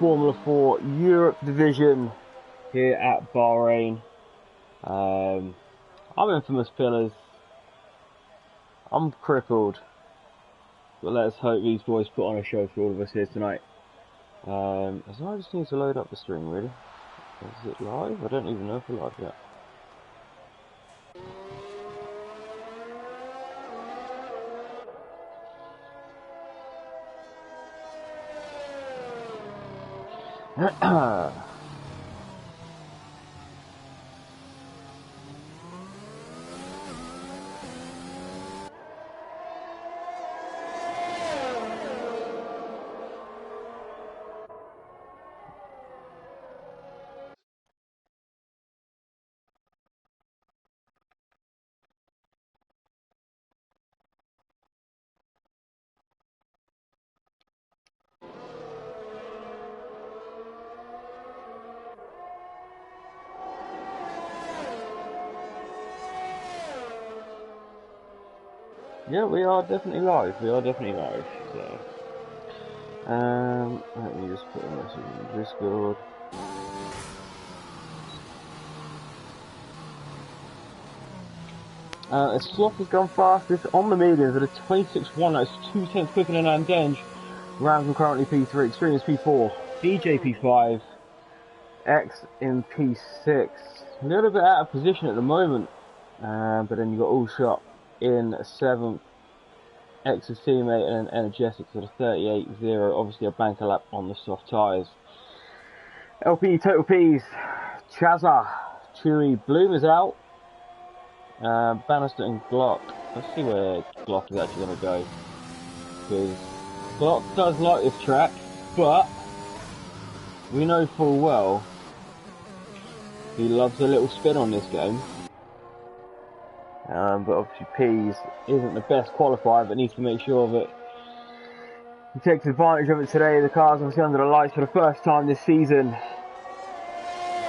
Formula 4 Europe division here at Bahrain. I'm Infamous Pillars. I'm crippled, but let's hope these boys put on a show for all of us here tonight. So I just need to load up the stream, really. Is it live? I don't even know if we're live yet. Yeah, we are definitely live. We are definitely live. So, let me just put a message in Discord. Sloth has gone fastest on the mediums at a 26.1. That's 2 tenths quicker than Andenge. Rams currently P3, Extreme is P4, DJ P5, X in P6. A little bit out of position at the moment, but then you got All Shot in 7th, X's teammate and Energetics at a 38.0, obviously a banker lap on the soft tyres. LP Total Ps, Chazza, Chewy, Bloom is out, Bannister and Glock. Let's see where Glock is actually going to go, because Glock does like this track, but we know full well he loves a little spin on this game. But obviously Pease isn't the best qualifier, but needs to make sure that he takes advantage of it today. The car's obviously under the lights for the first time this season.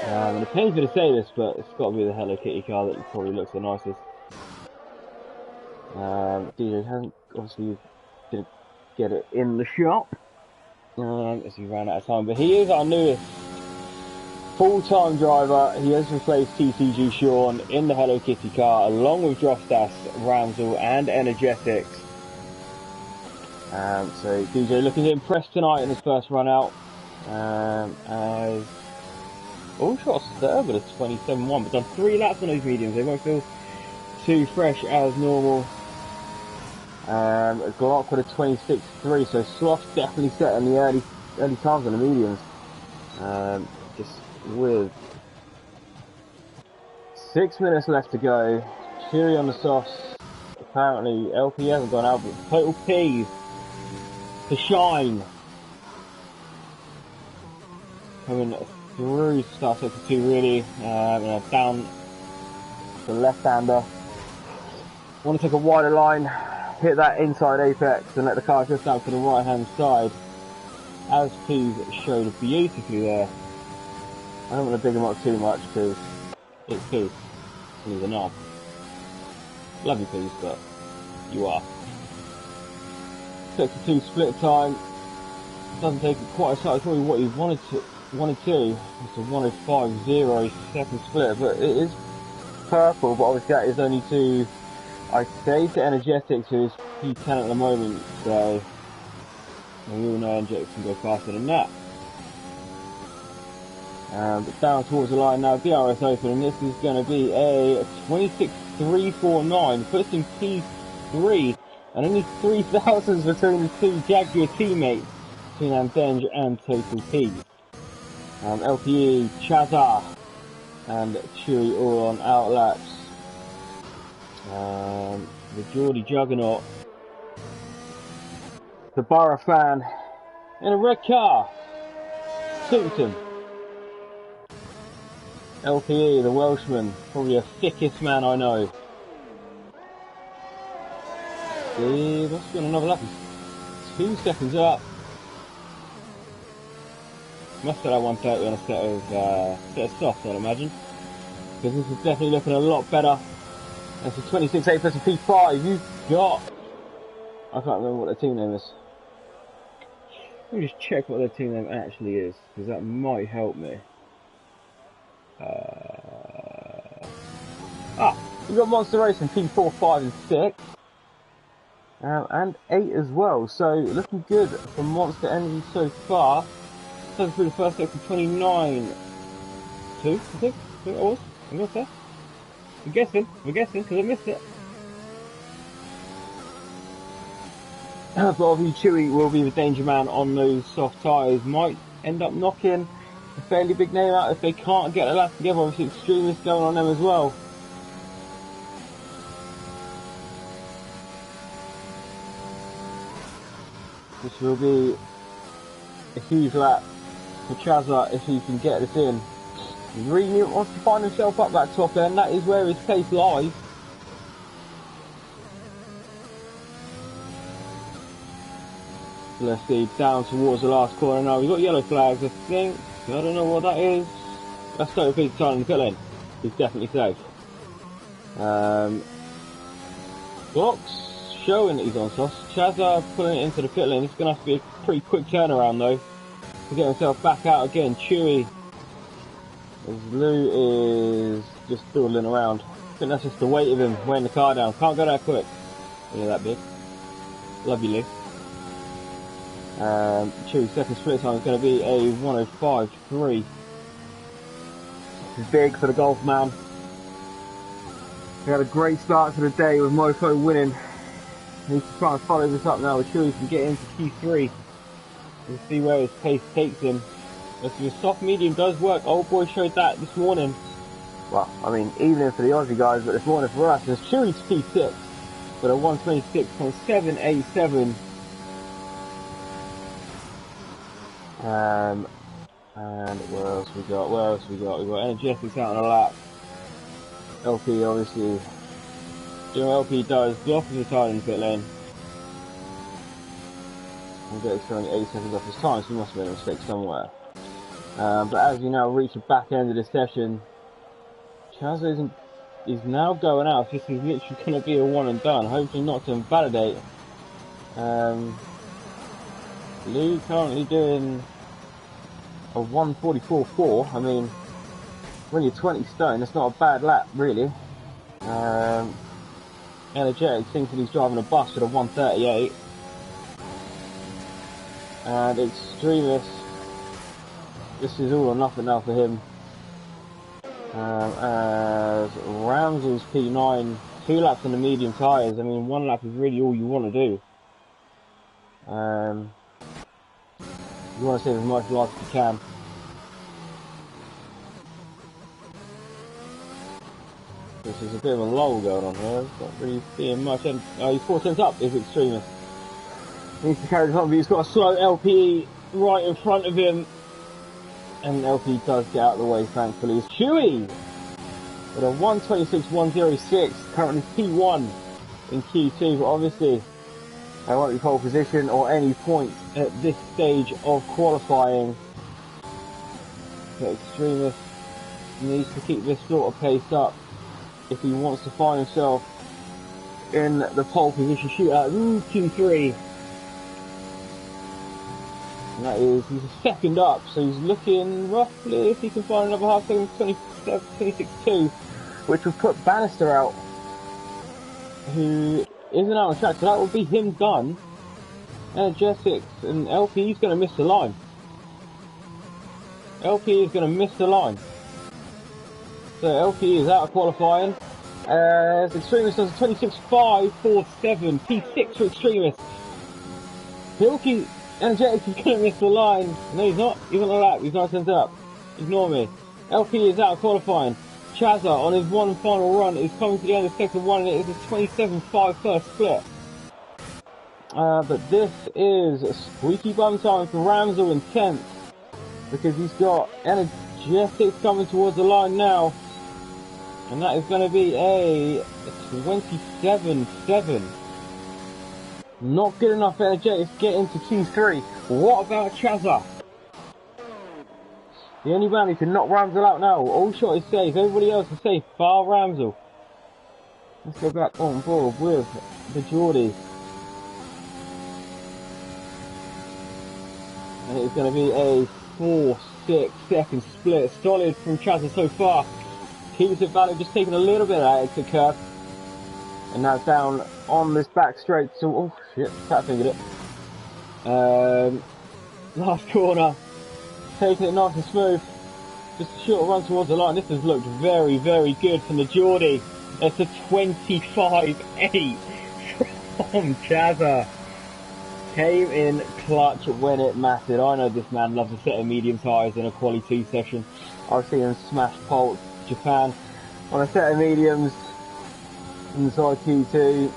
And it pains me to say this, but it's got to be the Hello Kitty car that probably looks the nicest. DJ hasn't, obviously didn't get it in the shop as he ran out of time, but he is our newest full-time driver. He has replaced TCG Sean in the Hello Kitty car, along with Drofstas, Ramsel and Energetics. So DJ looking impressed tonight in his first run out. As All Shot's third with a 27.1, but done 3 laps on those mediums. They won't feel too fresh as normal. Glock with a 26.3, so Sloth's definitely set in the early times on the mediums. Just with 6 minutes left to go, Cheery on the softs. Apparently LP hasn't gone out, but Total Ps to shine. Coming through start sector 2 really, down the left-hander. Want to take a wider line, hit that inside apex and let the car drift out to the right-hand side, as Ps showed beautifully there. I don't want to big him up too much because it's Peace. He's a knob. Love you, Peace, but you are. Sector 2 split time. Doesn't take it quite as hard as probably what he wanted to. It's a 105.0 second split, but it is purple. But obviously that is only to, I'd say, to Energetics, who is P10 at the moment. So we all know Energetics can go faster than that. But down towards the line now, DRS open, and this is going to be a 26.349, puts him P3, and only 3 thousandths between the two Jaguar teammates, between Andenge and Total Ps. LPE, Chazza, and Chewy all on outlaps. The Geordie Juggernaut, the Borough fan, in a red car, suits him. LPE, the Welshman, probably the thickest man I know. Let's go on another lap. 2 seconds up. Must have had 130 on a set of softs, I'd imagine. Because this is definitely looking a lot better. That's a 26.8 plus a P5. You've got, I can't remember what the team name is. Let me just check what their team name actually is, because that might help me. We've got Monster Racing P4, 5 and 6. And 8 as well, so looking good for Monster Energy so far. Taking through the first sector 29-2, I think it was. I'm gonna say. We're guessing, because I missed it. But obviously Chewy will be the danger man on those soft tyres. Might end up knocking a fairly big name out if they can't get the lap together. Obviously Extremists going on them as well. This will be a huge lap for Chazza if he can get this in. He really wants to find himself up that top end. That is where his pace lies. Let's see, down towards the last corner now. We've got yellow flags, I think. I don't know what that is. Let's go with Peter Tyler in the pit lane. He's definitely safe. Blocks showing that he's on sauce. Chazza pulling it into the pit lane. It's going to have to be a pretty quick turnaround though to get himself back out again. Chewy, as Lou is just dawdling around. I think that's just the weight of him weighing the car down. Can't go that quick when you're that big. Love you, Lou. Chewy's second split time is going to be a 1:05.3. This is big for the golf man. We had a great start to the day with Mofo winning. Needs to try and follow this up now with Chewy can get into Q3 and see where his pace takes him. If your soft medium does work, old boy showed that this morning. Well, I mean, evening for the Aussie guys, but this morning for us, it's Chewy's P6 with a 1:26.787. And where else we got? We've got Energetics out on a lap. LP obviously. You know LP does, block his tire in the pit lane. And gets showing 8 seconds off his time, so he must have made a mistake somewhere. But as we now reach the back end of the session, Chazza is now going out. This is literally going to be a one and done. Hopefully not to invalidate. Lou currently doing a 1:44.4. I mean, when you're 20 stone, that's not a bad lap, really. Energetic thinks that he's driving a bus at a 1:38. And Extremist, this is all or nothing now for him. As Ramsel's P9, 2 laps on the medium tyres. I mean, 1 lap is really all you want to do. You want to save as much life as you can. This is a bit of a lull going on here. It's not really seeing much. And he's 4 tenths up, is Extremist. He needs to carry this on, but he's got a slow LP right in front of him. And LP does get out of the way, thankfully. It's Chewy with a 1:26.106, currently P1 in Q2, but obviously I won't be pole position or any points at this stage of qualifying. So Extremist needs to keep this sort of pace up if he wants to find himself in the pole position shootout in Q3. And that is, he's a second up, so he's looking roughly, if he can find another half second, 26.2, which will put Bannister out, who isn't out on track, so that will be him done. Energetics and LP is going to miss the line. LP is going to miss the line. So LP is out of qualifying. Extremist does a 26.547, P6 for Extremist. LP, Energetics is going to miss the line. No, he's not. He's on the lap. He's 9 tenths up. Ignore me. LP is out of qualifying. Chazza on his one final run is coming to the end of sector 1 and it is a 27.5 first split. But this is a squeaky bum time for Ramsel in 10th because he's got Energetics coming towards the line now. And that is going to be a 27.7. Not good enough for Energetics to get into Q3. What about Chazza? The only man who can knock Ramsel out now. All shot is safe. Everybody else is safe. Bar Ramsel. Let's go back on board with the Geordies. And it's going to be a 4-6 second split. Solid from Chazza so far. Keeps it valid, just taking a little bit of that exit curve. And now down on this back straight. So, oh shit, cat fingered it. Last corner. Taking it nice and smooth. Just a short run towards the line. This has looked very, very good from the Geordie. It's a 25-8 from Chazza. Came in clutch when it mattered. I know this man loves a set of medium tyres in a quali 2 session. I've seen him smash Pulse Japan on a set of mediums inside Q2,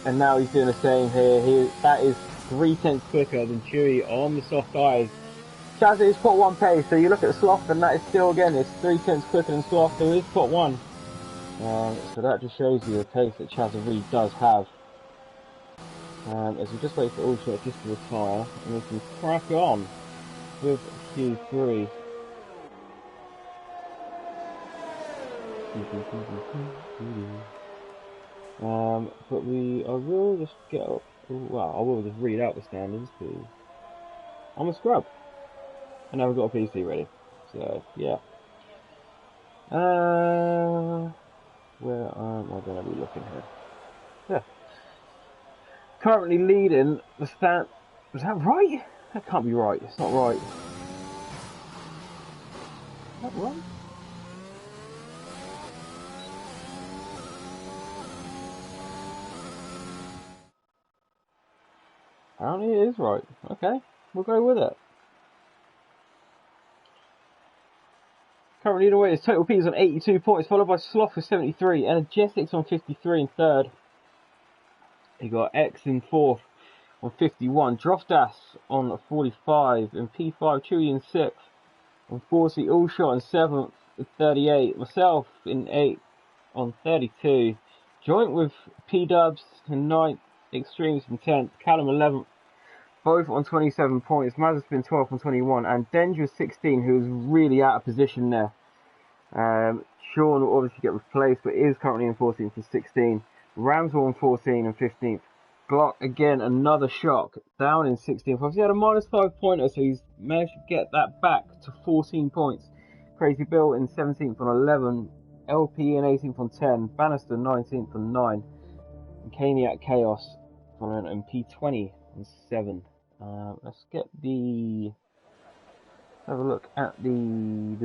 and now he's doing the same here. That is 3/10 quicker than Chewy on the soft tyres. Chazza is pot 1 pace, so you look at Sloth and that is still, again, it's 3/10 quicker than Sloth, so it is pot 1. So that just shows you the pace that Chazza really does have. As we just wait for all shots just to retire, and we can crack on with Q3. But I will just get up, well, I will just read out the standards, because I'm a scrub. And now we've got a PC ready. So, yeah. Where am I going to be looking here? Yeah. Currently leading the stand. Is that right? That can't be right. It's not right. Is that right? Apparently it is right. Okay, we'll go with it. Currently the way is Total P's on 82 points, followed by Sloth with 73, Energetics on 53 in third. You got X in fourth on 51, Drofdas on 45, and P5 Chewy in sixth, and 40 Allshot in seventh with 38, myself in 8th on 32, joint with P-Dubs in 9th, Extremes in 10th, Callum 11th, both on 27 points, Maz has been 12th on 21, and Danger 16, who's really out of position there. Sean will obviously get replaced, but is currently in 14th for 16. Ramswell on 14 and 15th. Glock, again, another shock, down in 16th. Obviously had a -5 pointer, so he's managed to get that back to 14 points. Crazy Bill in 17th on 11. LP in 18th on 10. Bannister 19th on 9. And Caniac Chaos following in P20 on 7. Let's get the... Have a look at the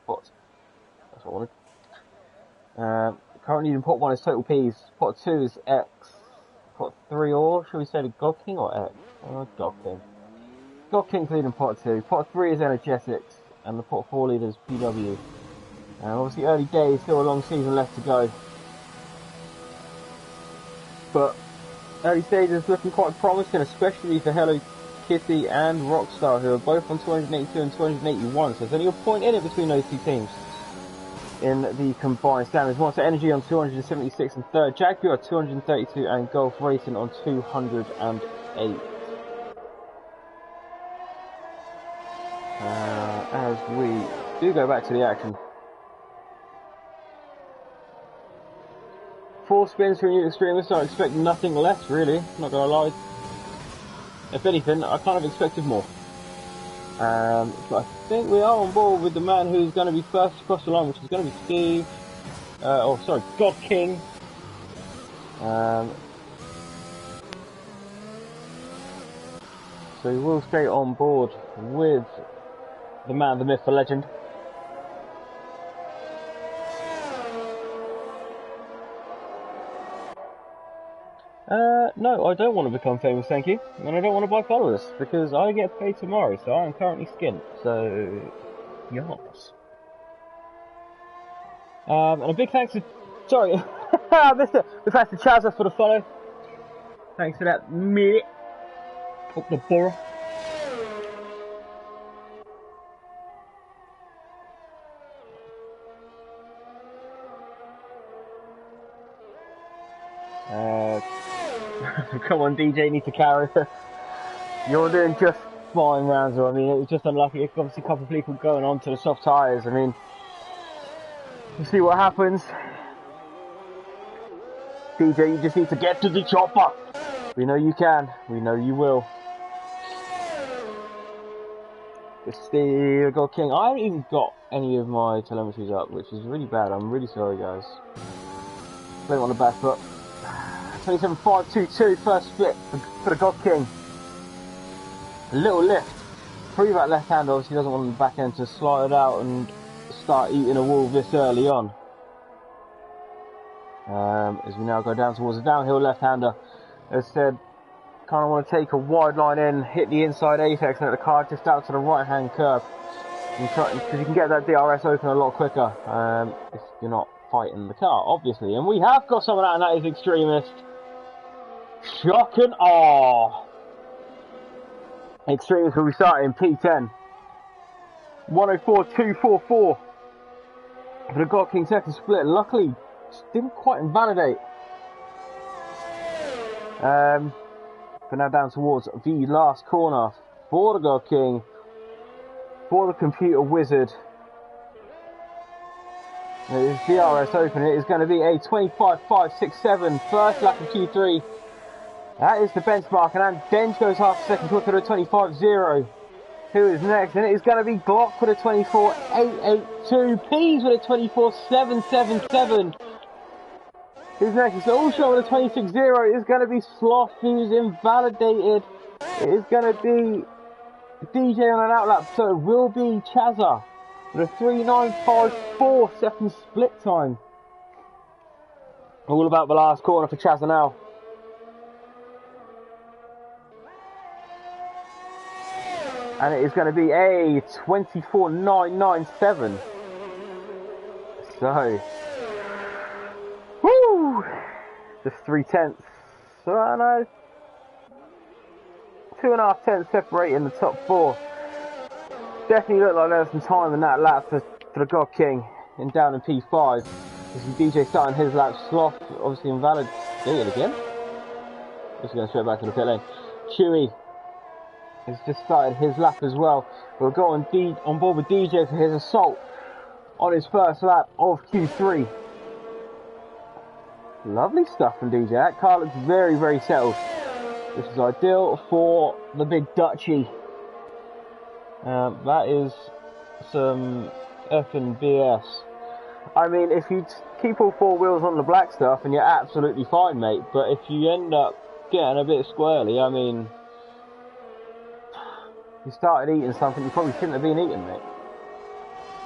pots. That's what I wanted. Currently in pot 1 is Total P's. Pot 2 is X. Pot 3 or should we say the God King or X? God King. God King's leading pot 2. Pot 3 is Energetics, and the pot 4 leader is PW. Obviously early days, still a long season left to go. But early stages looking quite promising, especially for Hello Kitty and Rockstar, who are both on 282 and 281, so there's only a point in it between those two teams in the combined standings. Monster Energy on 276 and third, Jaguar 232, and Golf Racing on 208. As we do go back to the action. 4 spins for a new extremist, so I expect nothing less, really, not gonna lie. If anything, I kind of expected more. But I think we are on board with the man who's going to be first across the line, which is going to be Steve. God King. So we will stay on board with the man, the myth, the legend. No, I don't want to become famous, thank you. And I don't want to buy followers, because I get paid tomorrow, so I am currently skint. So, yes. And a big thanks to... Sorry, I missed it. Big thanks to Chazza for the follow. Thanks for that, mate. Up the borough. Come on, DJ, need to carry. You're doing just fine, Ramsel. I mean, it was just unlucky. Obviously, a couple of people going on to the soft tyres. I mean, we'll see what happens. DJ, you just need to get to the chopper. We know you can. We know you will. It's the God King. I haven't even got any of my telemetries up, which is really bad. I'm really sorry, guys. Play on the back foot. 27.522, first split for the God King. A little lift. Through that left hand, obviously doesn't want the back end to slide out and start eating a wall this early on. As we now go down towards the downhill left-hander. As said, kind of want to take a wide line in, hit the inside apex and let the car just out to the right-hand curb. Because you can get that DRS open a lot quicker if you're not fighting the car, obviously. And we have got someone out, and that is Extremist. Shock and awe. Extremist will be starting P10. 104.244 for the God King second split. Luckily, didn't quite invalidate. But now down towards the last corner for the God King, for the computer wizard. It is DRS open. It is going to be a 25.567 first lap of Q3. That is the benchmark, and Denge goes half a second quicker to 25.0. Who is next? And it is going to be Glock with a 24.882. Peas with a 24.777. Who's next? It's also with a 26.0. It is going to be Sloth, who's invalidated. It is going to be DJ on an outlap, so it will be Chazza with a 3.954 second split time. All about the last corner for Chazza now. And it is going to be a 24.997. So, woo! Just 3/10. So I know 2.5 tenths separating the top four. Definitely looked like there was some time in that lap for the God King and down in P5. This is DJ starting his lap. Sloth obviously invalidated again. Just going straight back to the pit lane. Chewy has just started his lap as well. We'll go on board with DJ for his assault on his first lap of Q3. Lovely stuff from DJ. That car looks very, very settled. This is ideal for the big Dutchie. That is some effing BS. I mean, if you keep all four wheels on the black stuff, and you're absolutely fine, mate. But if you end up getting a bit squirrely, I mean, you started eating something you probably shouldn't have been eating, mate.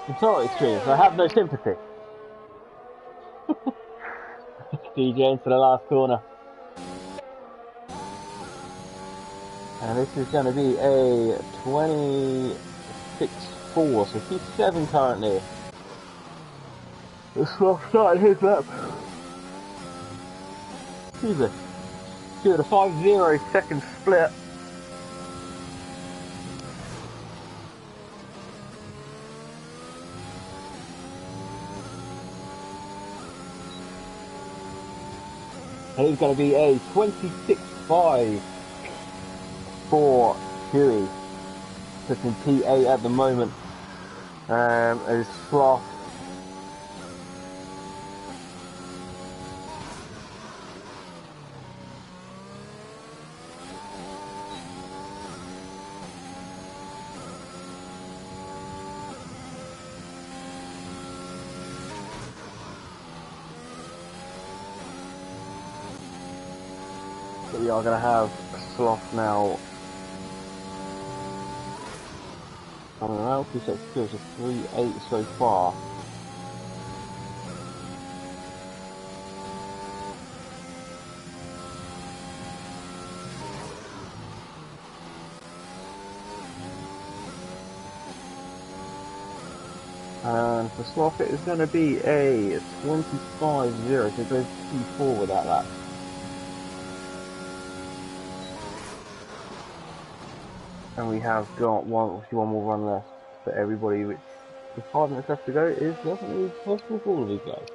I'm sorry, Extreme, so I have no sympathy. DJ into the last corner. And this is going to be a 26.4, so P7 currently. The Sloth started his lap. Excuse me. Doing a 5.0 second split. And it's going to be a 26.5 for Huey. Just in P8 at the moment. As Sloth we are going to have Sloth now. I don't know, 2 sets skills of 3.8 so far. And for Sloth it is going to be a 25.0, so it goes P4 with that lap. And we have got one more run left for everybody, which with 5 minutes left to go is definitely possible for all of these guys.